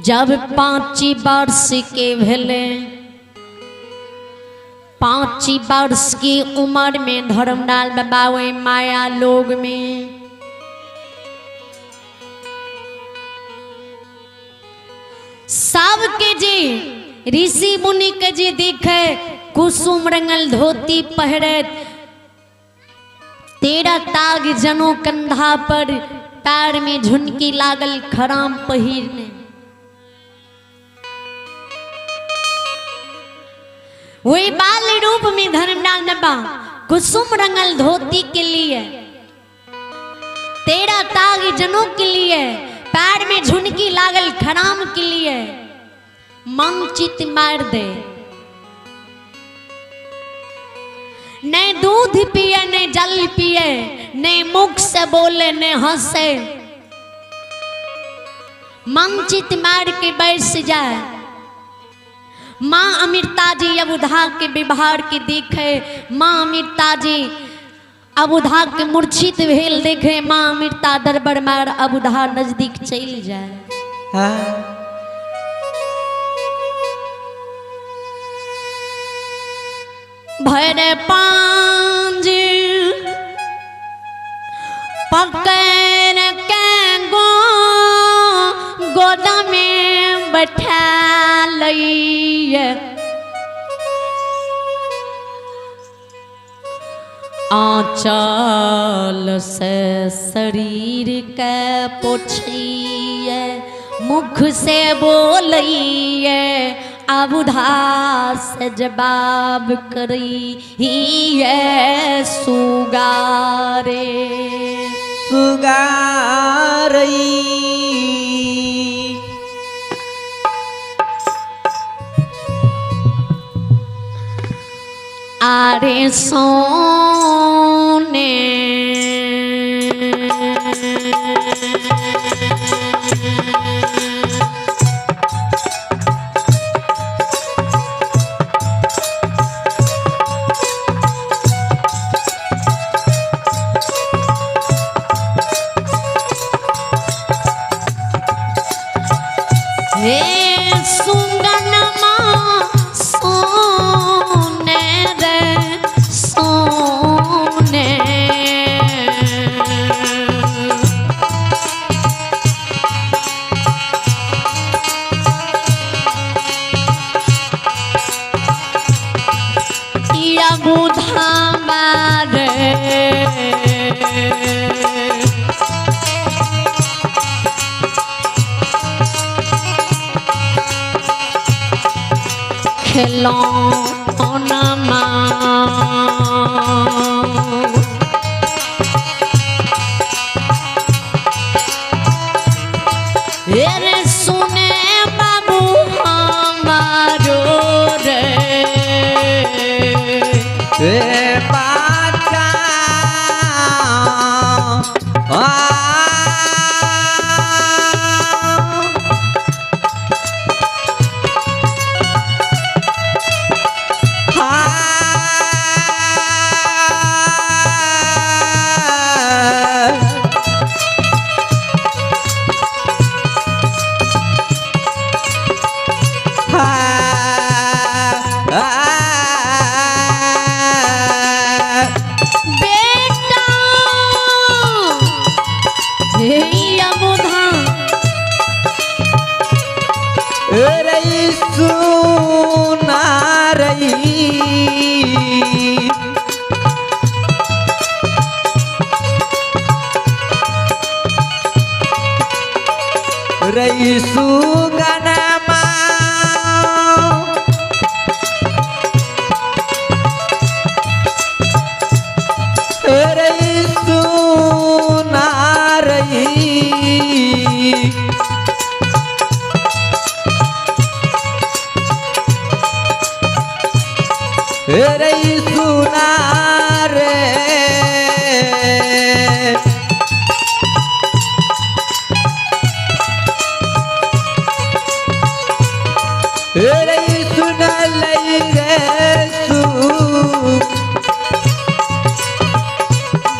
जब 5 वर्ष के भेले 5 वर्ष की उम्र में धर्मलाल बाबा वही माया लोग में सबके जी ऋषि मुनि के जी देखे कुसुम रंगल धोती पहरे 13 ताग जनो कंधा पर पैर में झुनकी लागल खराम पहिरने वही बाल रूप में धर्मलाल बाबा कुसुम रंगल धोती के लिए 13 ताग जनों के लिए पैर में झुनकी लागल खराम के लिए मन चित मार दे न दूध पिए न जल पिए न मुख से बोले न हंसे मन चित मार के बैठ जाए। माँ अमृता जी अबुधा के व्यवहार के देखे माँ अमृता जी अबुधा के मूर्छित भेल देखे माँ अमृता दरबार मार अबुधा नजदीक चल जाए। भर पांज पकड़ के गोदा में बैठा लइए आंचल से शरीर के पोछिए मुख से बोलिए अबुधा से जवाब करी है सुगारे सुगारई आरे सोने सुने बाबू हमारो रे बाचा रईसु गनमा रईसु नारई रईसु नारे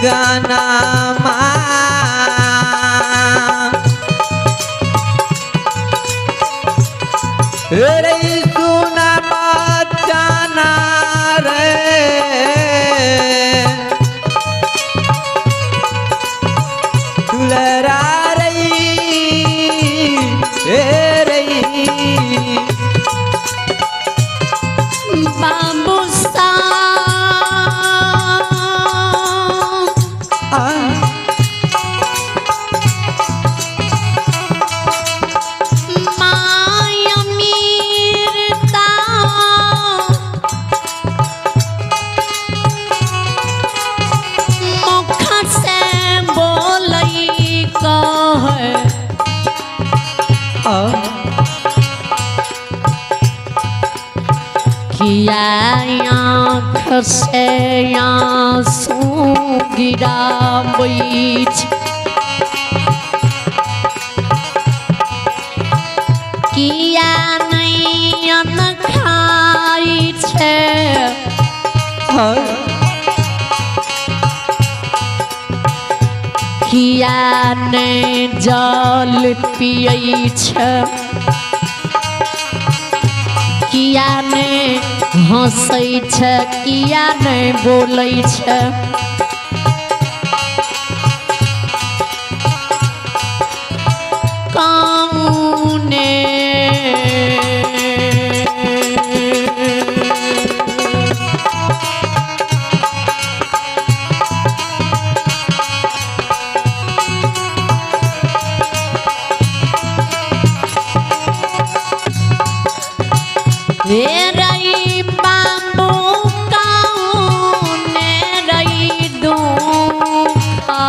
गाना रई सुना बचाना रे दुलरा रई रई बाबू माया मीरता मुख से बोलई कहे किया आँख से आंसू गिराबै छै किया नहीं अन्न खाई छै किया नहीं जल पियै छै किया नहीं हंसै छै किया नहीं बोलै छै कौने रई बाबू कौने रई दुखा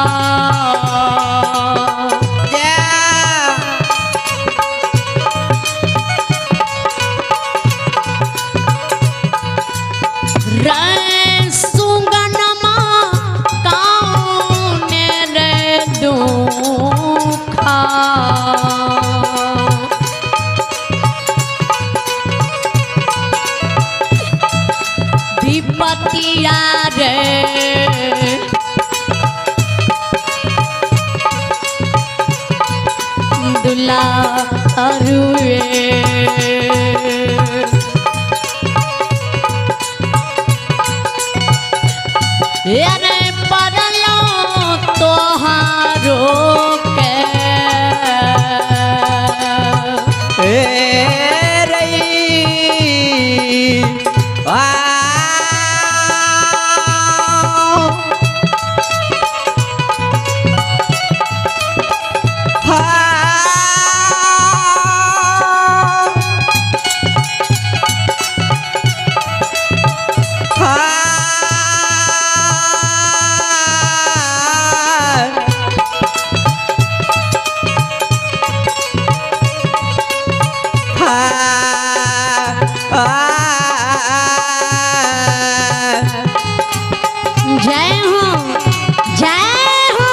रे सुगनमा कौने रे दुखा विपतिया रे दुला अरुए अरे परलो तोहारो के रई जय हो जय हो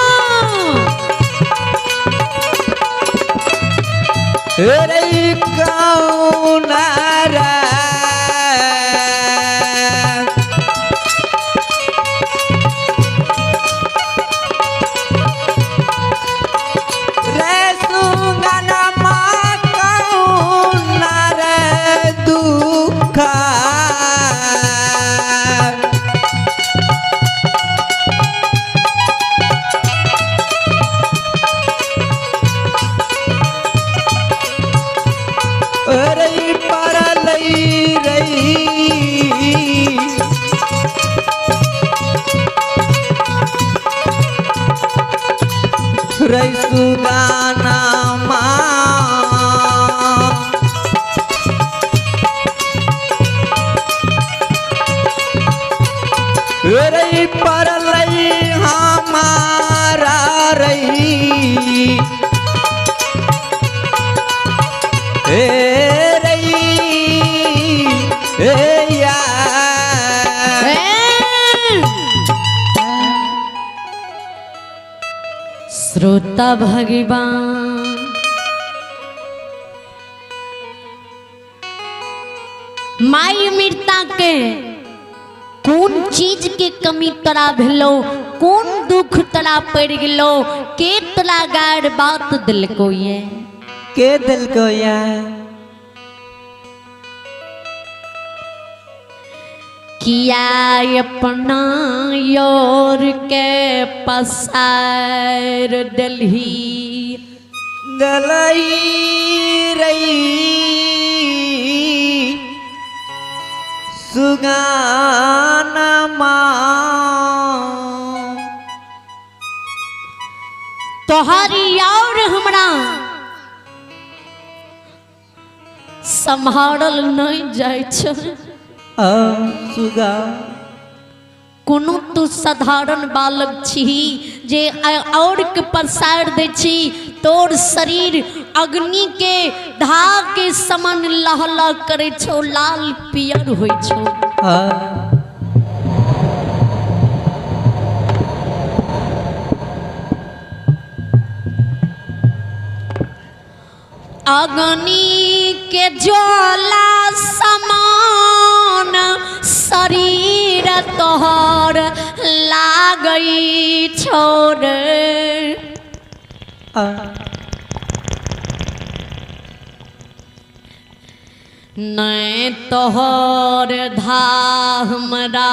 रई कौनारा रे सुगना मा कौनारा दुखा रई परलई रई सुगाना रई परलई हमारा रई श्रोता भगवान माई मृता के कौन चीज के कमी तोरा भेलो कौन दुख तोरा पड़ गेलो के तोरा गाड़ बात दिलको ये के दिल को या किया अपना योर के पसार दिल्ही गलई रही सुगाना माँ तोहारी और हमरा संभारल नहीं जाय छै सुगा कोनो तू साधारण बालक छी जे और के प्रसार दै छी तोर शरीर अग्नि के धाह के समान लहला करे छो लाल पियर होइ छो अग्नि के ज्वाला समान शरीर तोहर लागई छोड़ नहीं तोहर धाह हमरा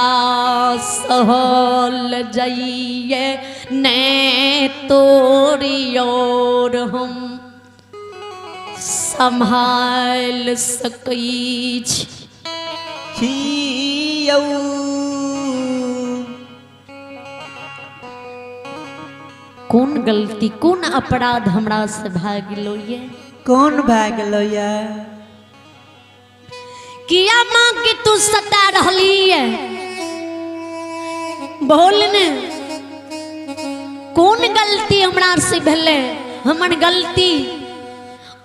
सहल जाइए नहीं तोरी और हम संभाल सकै छियौ कौन गलती कौन अपराध हमरा से भए गेलो ये कौन भए गेलो ये किया माँ के तू सता रहली है बोल ने कौन गलती हमरा से भेले हमर गलती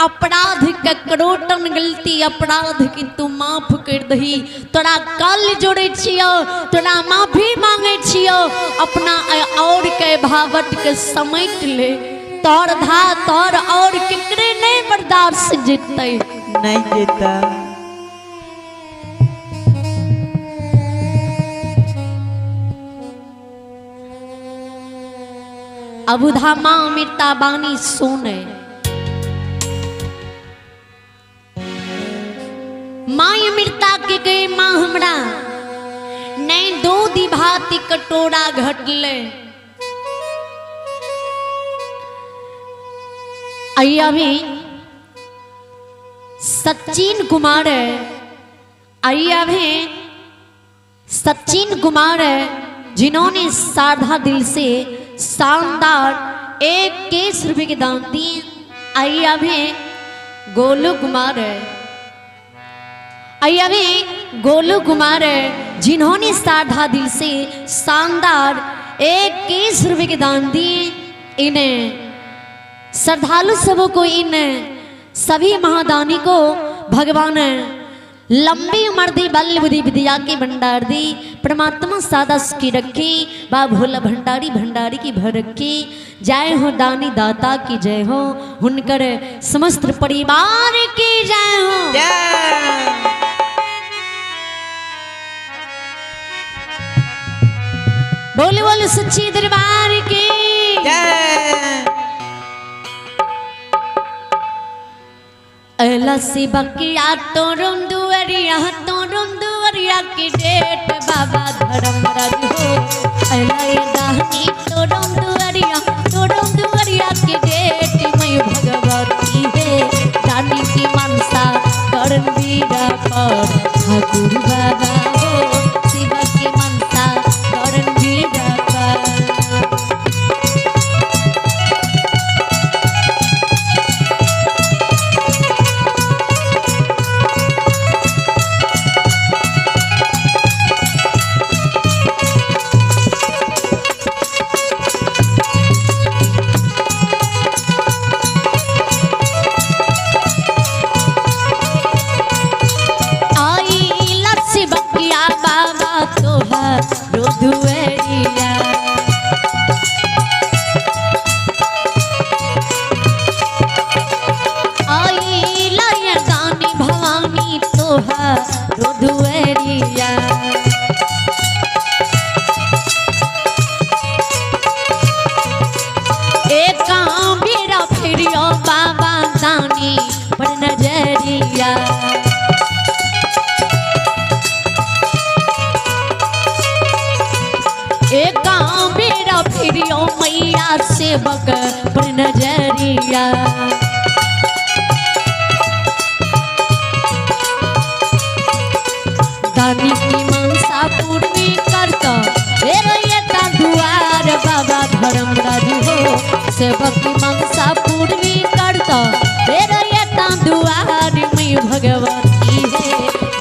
अपराध के करोटन गलती अपराध की तू माफ कर दही तोरा कल जोड़े छियो तोरा माफी मांगे छियो अपना और के भावट के समेट ले तोर धा तोर और केकरे नहीं बर्दाश्त जीतते नहीं जीता अबुधा माँ अमृता बानी सोने माँ अमृता के गए माँ हमरा नहीं दो दिभाती कटोरा घटले अभी सचिन कुमार जिन्होंने साधा दिल से शानदार 21 रुपए के दाम दिए अभी गोलू कुमार जिन्होंने साधा दिल से शानदार 21 रुपए के दान दिए इन्हें श्रद्धालु सबों को इन सभी महादानी को भगवान लंबी उम्र दी बल बुद्धि विद्या के भंडार दी परमात्मा सादा की रखी बा भोला भंडारी भंडारी की भर रखी जय हो दानी दाता की जय हो हुनकर समस्त परिवार की जय हो बोले बोले सच्ची दरबार की अला से बकिया तोरम दुआरिया की डेट बाबा धर्म राज हो अला ये दानी तोरम दुआरिया की डेट मैं भगवती है रानी की मनसा करण बीरा पर ठाकुर बाबा हो शिव की मनसा करण बीरा पर सेवक पर नजरिया। दानी की मनसा पूर्णी करता येता दुआर बाबा धर्मराज हो। सेवक की मनसा पूर्णी करता येता दुआर में भगवती है।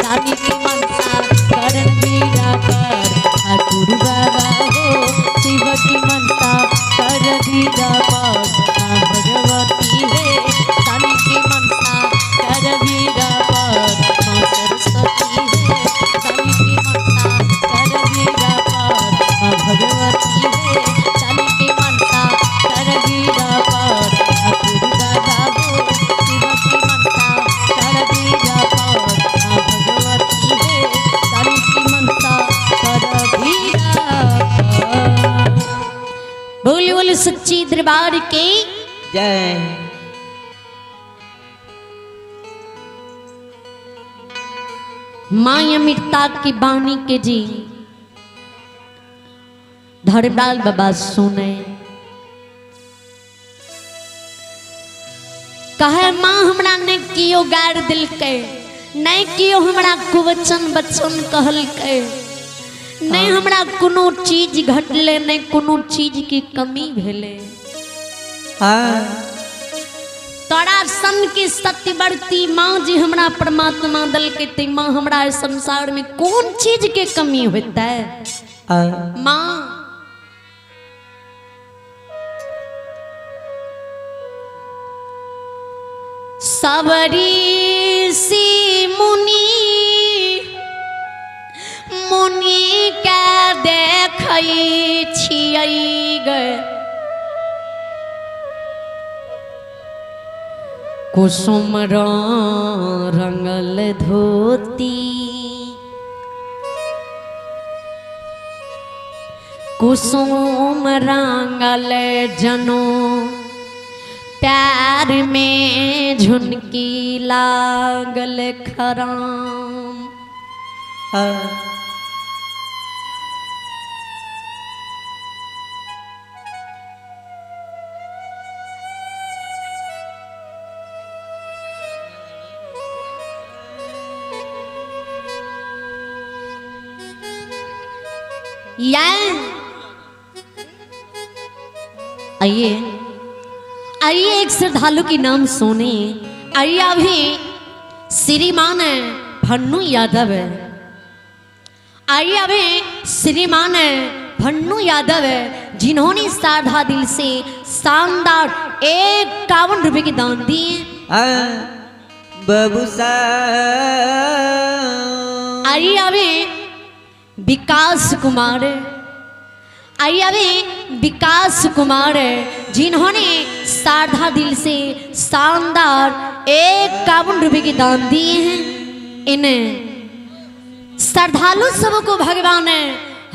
दानी की मनसा करण मीरा पर ठाकुर बाबा हो। शिव की मनसा कर मीरा पर भगवती है। दानी की मनसा कर मीरा पर माँ सरस्वती है। दानी की मनसा कर मीरा पर माँ भगवती है। दानी की मनसा कर मीरा पर ठाकुर बाबा हो। शिव की मनसा कर मीरा पर माँ भगवती है। दानी की मनसा कर मीरा पर। बोल बोल सच्ची दरबार के जय। माँ अमृता की बानी के जी धर्मलाल बाबा सुने कहे माँ हमरा ने कियो गार दिल के नहीं कियो हमरा कुवचन बचन कहल के नहीं हमरा कोनो चीज घटले नहीं कोनो चीज की कमी भेले। हाँ तोरा सन की सत्यवर्ती माँ जी हमरा परमात्मा दल के ते माँ हमरा इस संसार में कौन चीज के कमी होता है। माँ सबरी सी मुनि मुनि के देखै छियै गे कुसुम रंगल धोती कुसुम रंगल जनो प्यार में झुनकी लागल खराम। आइए आइए एक श्रद्धालु की नाम सुने। आइए अभी श्रीमान भन्नू यादव है। आइए अभी श्रीमान भन्नू यादव है जिन्होंने साधा दिल से शानदार 51 रुपए के दान दिए। बाबू सा आइए अभी विकास कुमार आइए अभी विकास कुमार जिन्होंने साधा दिल से शानदार 51 रुपए के दान दिए हैं। इन श्रद्धालु सबको भगवान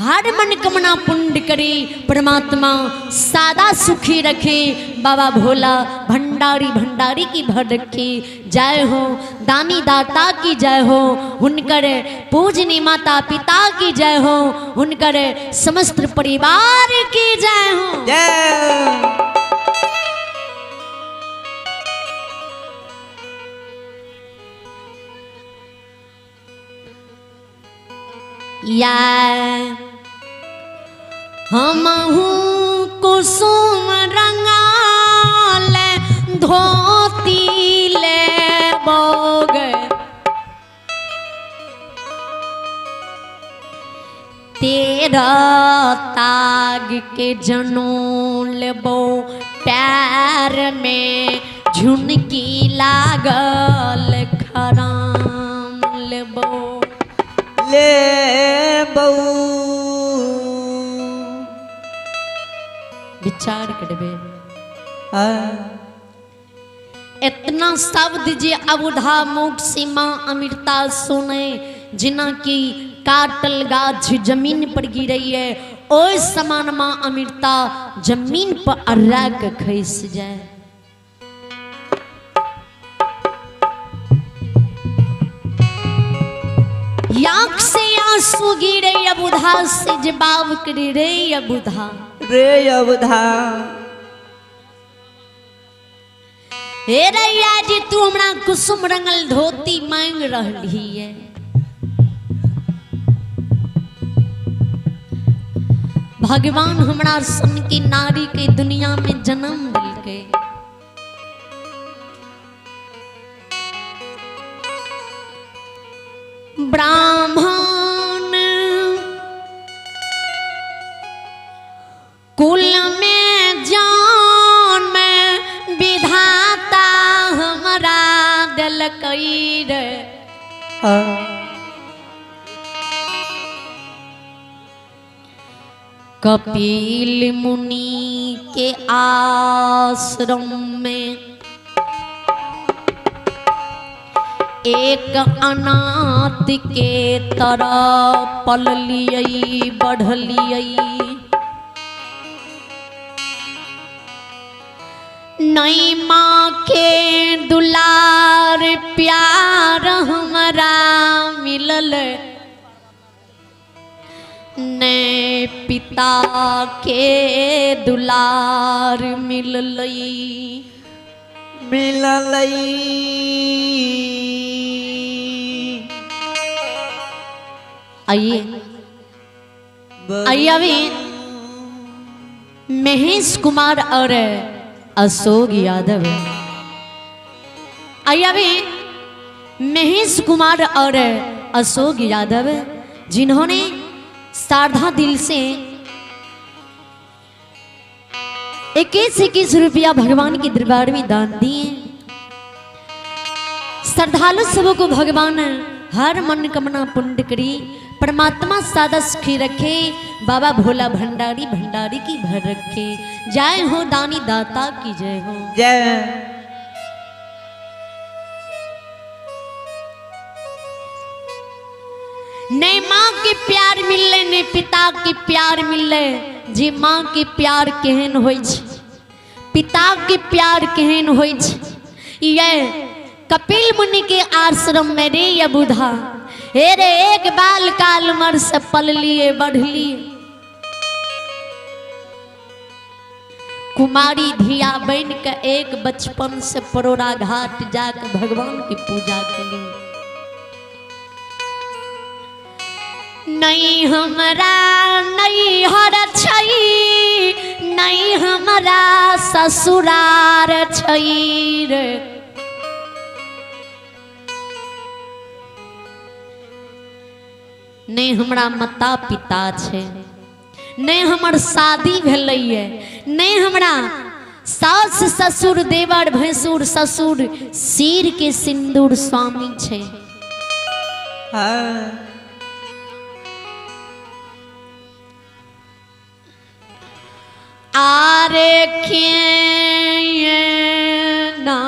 हर मन कामना पूर्ण करे परमात्मा सादा सुखी रखे। बाबा भोला भंडारी भंडारी की भर रखे। जय हो दानी दाता की जय हो। उनकर पूजनी माता पिता की जय हो। उनकर समस्त परिवार की जय हो। जय। या हमहू कुसुम रंगाल धोती ले बोग तेरा ताग के जनों लेबो पैर में झुनकी लागल खराम लेबो ले बऊ विचार करबे। इतना शब्द जे अबुधा मुख से माँ अमृता सुने जिना की काटल गाछ जमीन पर गिरई है ओय समान माँ अमृता जमीन पर अर्रा के खस जाए। आँख से आंसू गिरे अबुधा से जवाब करे रे अबुधा रे अबुधा हे रैया जी तू हमरा कुसुम रंगल धोती मांग रही है। भगवान हमरा सन की नारी के दुनिया में जन्म दिलके। ब्राह्मण कुल में जान में विधाता हमरा दिलकई रे। कपिल मुनि के आश्रम में एक अनाथ के तरह पल लियई बढ़ लियई। नई माँ के दुलार प्यार हमरा मिलल, ने पिता के दुलार मिललई। आइए आइए अभी महेश कुमार और अशोक यादव। आइए अभी महेश कुमार और अशोक यादव जिन्होंने साधा दिल से 21 रुपया भगवान के दरबार में दान दिए। श्रद्धालु सबों को भगवान हर मनोकामना पूर्ण करी, परमात्मा सादा सुखी रखे, बाबा भोला भंडारी भंडारी की भर रखे। जय हो दानी दाता की जय हो। जय। ने माँ के प्यार मिलले, ने पिता के प्यार मिलले। जे माँ के प्यार केहन होइ छै, पिता के प्यार केहन होइ छै। ये कपिल मुनि के आश्रम में रे ये बुधा, हे रे एक बाल काल उमर से पल लिए बढ़ लिए। कुमारी धिया बन के एक बचपन से परोरा घाट जाकर भगवान की पूजा करी। नहीं हमरा नहीं हर छई, नहीं हमरा ससुरार छई रे। नहीं हमरा माता पिता छे, नहीं हमर शादी भेलैये, नहीं हमरा सास ससुर देवर भैंसुर ससुर सिर के सिंदूर स्वामी छे। हाँ। आरे ना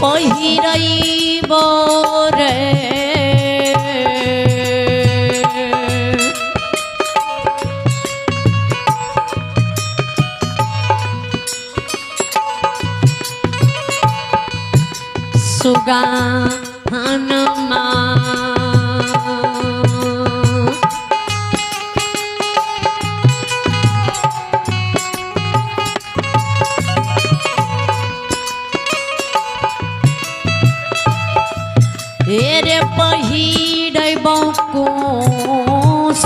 पहिरइबो रे सुगानमा रे पहिरब कुसुमा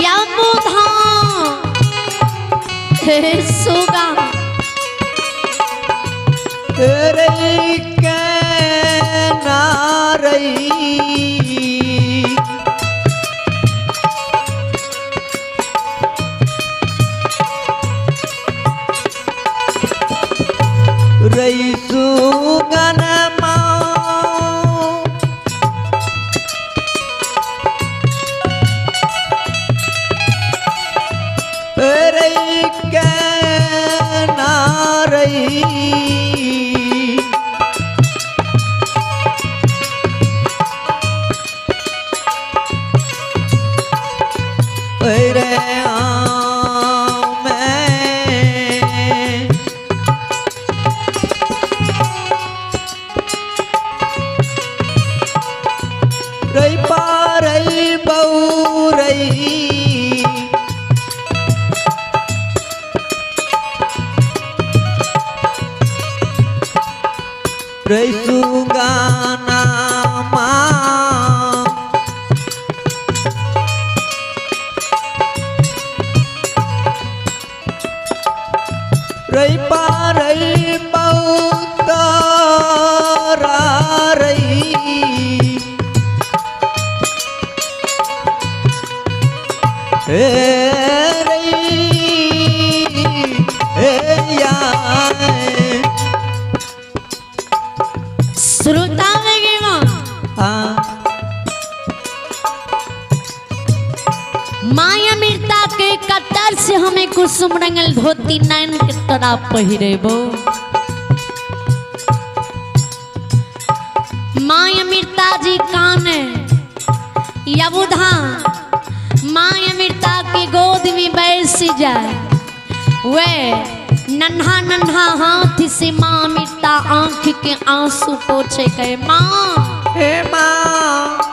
यमुना हे सुगा रई के नारई रई सुगन रई के नारई रे रई पारई बउरई रई सुगाना रई पारई बहुतारा रई रई या श्रोता लगे माया मिर्ता के कतर से हमें कुसुम रंगल धोती नैन के तरह पहिरेबो माया मिर्ता जी काने यबुधा माया मिर्ता के गोद में बैठ जाए वे नन्हा नन्हा हाथ से माँ मिर्ता आंख के आंसू पोछे गए माँ हे माँ